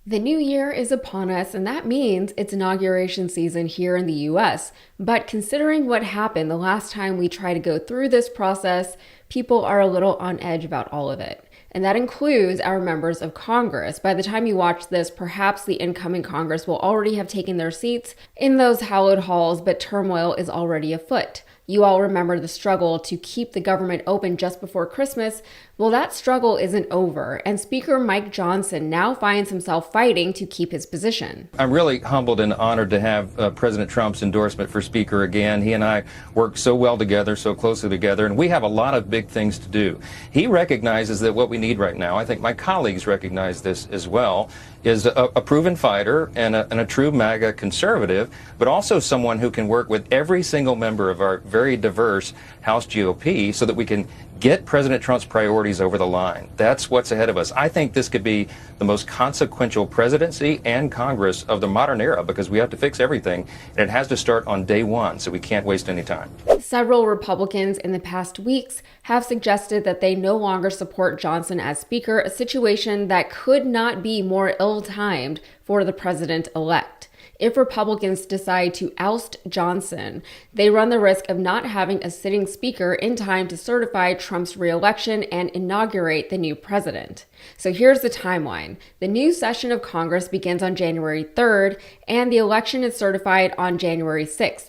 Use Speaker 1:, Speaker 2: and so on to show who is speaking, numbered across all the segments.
Speaker 1: The new year is upon us, and that means it's inauguration season here in the US. But considering what happened the last time we tried to go through this process, people are a little on edge about all of it. And that includes our members of Congress. By the time you watch this, perhaps the incoming Congress will already have taken their seats in those hallowed halls, but turmoil is already afoot. You all remember the struggle to keep the government open just before Christmas. Well, that struggle isn't over, and Speaker Mike Johnson now finds himself fighting to keep his position.
Speaker 2: I'm really humbled and honored to have President Trump's endorsement for Speaker again. He and I work so well together, so closely together, and we have a lot of big things to do. He recognizes that what we need right now, I think my colleagues recognize this as well, is a proven fighter and a true MAGA conservative, but also someone who can work with every single member of our very diverse House GOP so that we can get President Trump's priorities over the line. That's what's ahead of us. I think this could be the most consequential presidency and Congress of the modern era because we have to fix everything, and it has to start on day one, so we can't waste any time.
Speaker 1: Several Republicans in the past weeks have suggested that they no longer support Johnson as Speaker, a situation that could not be more ill-timed for the president-elect. If Republicans decide to oust Johnson, they run the risk of not having a sitting speaker in time to certify Trump's re-election and inaugurate the new president. So here's the timeline. The new session of Congress begins on January 3rd, and the election is certified on January 6th.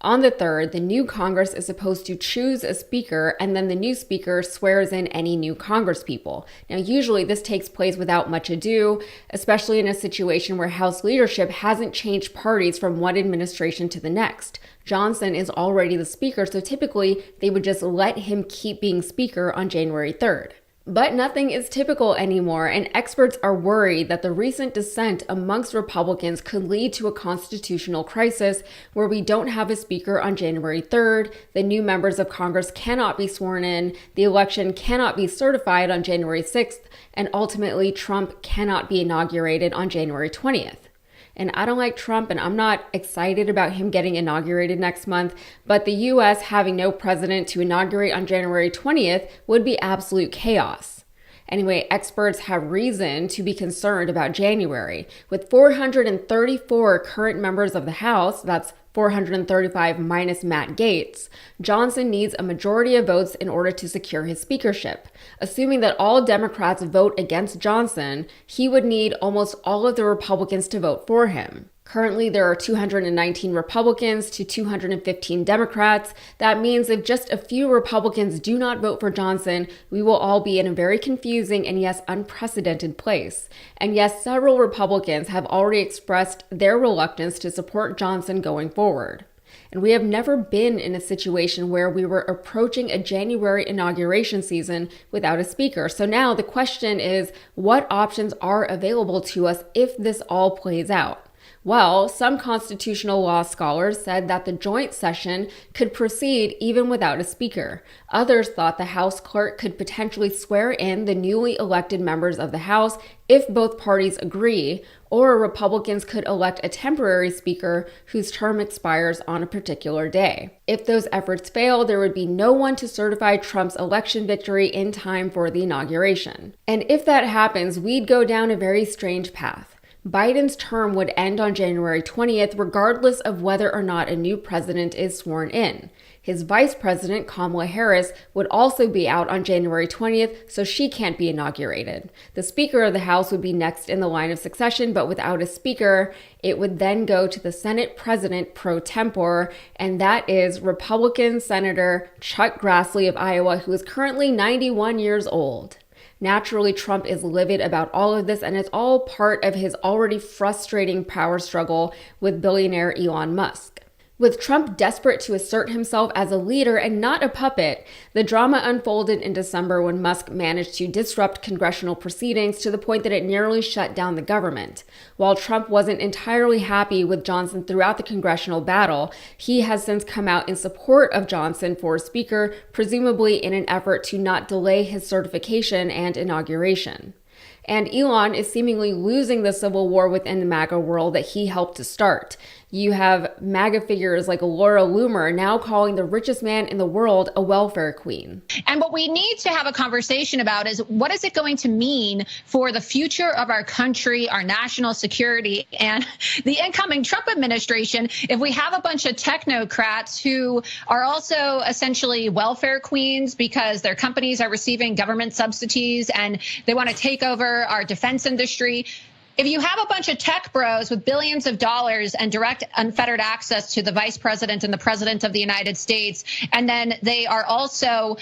Speaker 1: On the 3rd, the new Congress is supposed to choose a speaker, and then the new speaker swears in any new congresspeople. Now, usually this takes place without much ado, especially in a situation where House leadership hasn't changed parties from one administration to the next. Johnson is already the speaker, so typically they would just let him keep being speaker on January 3rd. But nothing is typical anymore, and experts are worried that the recent dissent amongst Republicans could lead to a constitutional crisis where we don't have a speaker on January 3rd, the new members of Congress cannot be sworn in, the election cannot be certified on January 6th, and ultimately Trump cannot be inaugurated on January 20th. And I don't like Trump, and I'm not excited about him getting inaugurated next month, but the US having no president to inaugurate on January 20th would be absolute chaos. Anyway, experts have reason to be concerned about January. With 434 current members of the House, that's 435 minus Matt Gaetz, Johnson needs a majority of votes in order to secure his speakership. Assuming that all Democrats vote against Johnson, he would need almost all of the Republicans to vote for him. Currently, there are 219 Republicans to 215 Democrats. That means if just a few Republicans do not vote for Johnson, we will all be in a very confusing and yes, unprecedented place. And yes, several Republicans have already expressed their reluctance to support Johnson going forward. And we have never been in a situation where we were approaching a January inauguration season without a speaker. So now the question is, what options are available to us if this all plays out? Well, some constitutional law scholars said that the joint session could proceed even without a speaker. Others thought the House clerk could potentially swear in the newly elected members of the House if both parties agree, or Republicans could elect a temporary speaker whose term expires on a particular day. If those efforts fail, there would be no one to certify Trump's election victory in time for the inauguration. And if that happens, we'd go down a very strange path. Biden's term would end on January 20th, regardless of whether or not a new president is sworn in. His vice president, Kamala Harris, would also be out on January 20th, so she can't be inaugurated. The Speaker of the House would be next in the line of succession, but without a speaker, it would then go to the Senate President pro tempore, and that is Republican Senator Chuck Grassley of Iowa, who is currently 91 years old. Naturally, Trump is livid about all of this, and it's all part of his already frustrating power struggle with billionaire Elon Musk. With Trump desperate to assert himself as a leader and not a puppet, the drama unfolded in December when Musk managed to disrupt congressional proceedings to the point that it nearly shut down the government. While Trump wasn't entirely happy with Johnson throughout the congressional battle, he has since come out in support of Johnson for Speaker, presumably in an effort to not delay his certification and inauguration. And Elon is seemingly losing the civil war within the MAGA world that he helped to start. You have MAGA figures like Laura Loomer now calling the richest man in the world a welfare queen.
Speaker 3: And what we need to have a conversation about is what is it going to mean for the future of our country, our national security, and the incoming Trump administration if we have a bunch of technocrats who are also essentially welfare queens because their companies are receiving government subsidies and they want to take over our defense industry. If you have a bunch of tech bros with billions of dollars and direct unfettered access to the vice president and the president of the United States, and then they are also,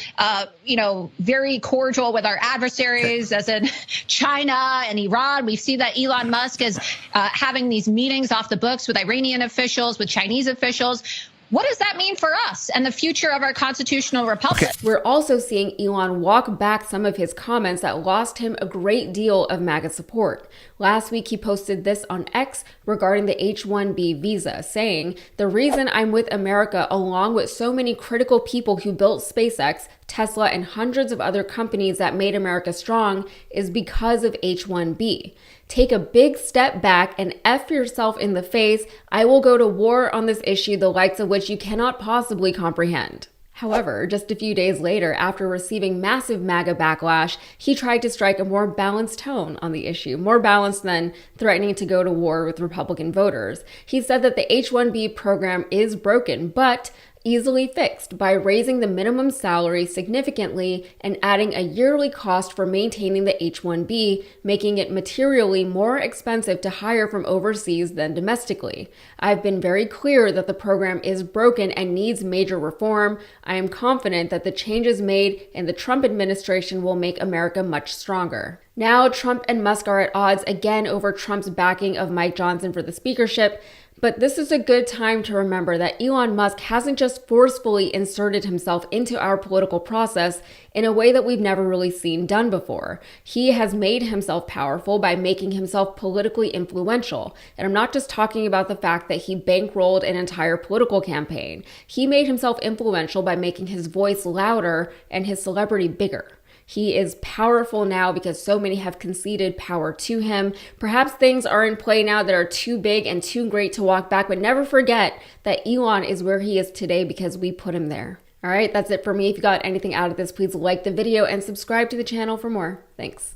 Speaker 3: very cordial with our adversaries, as in China and Iran. We see that Elon Musk is having these meetings off the books with Iranian officials, with Chinese officials. What does that mean for us and the future of our constitutional republic?
Speaker 1: We're also seeing Elon walk back some of his comments that lost him a great deal of MAGA support. Last week, he posted this on X regarding the H-1B visa, saying, "The reason I'm with America, along with so many critical people who built SpaceX, Tesla, and hundreds of other companies that made America strong, is because of H-1B. Take a big step back and F yourself in the face. I will go to war on this issue, the likes of which you cannot possibly comprehend." However, just a few days later, after receiving massive MAGA backlash, he tried to strike a more balanced tone on the issue, more balanced than threatening to go to war with Republican voters. He said that the H-1B program is broken, but easily fixed by raising the minimum salary significantly and adding a yearly cost for maintaining the H-1B, making it materially more expensive to hire from overseas than domestically. "I've been very clear that the program is broken and needs major reform. I am confident that the changes made in the Trump administration will make America much stronger." Now, Trump and Musk are at odds again over Trump's backing of Mike Johnson for the speakership. But this is a good time to remember that Elon Musk hasn't just forcefully inserted himself into our political process in a way that we've never really seen done before. He has made himself powerful by making himself politically influential. And I'm not just talking about the fact that he bankrolled an entire political campaign. He made himself influential by making his voice louder and his celebrity bigger. He is powerful now because so many have conceded power to him. Perhaps things are in play now that are too big and too great to walk back, but never forget that Elon is where he is today because we put him there. All right, that's it for me. If you got anything out of this, please like the video and subscribe to the channel for more. Thanks.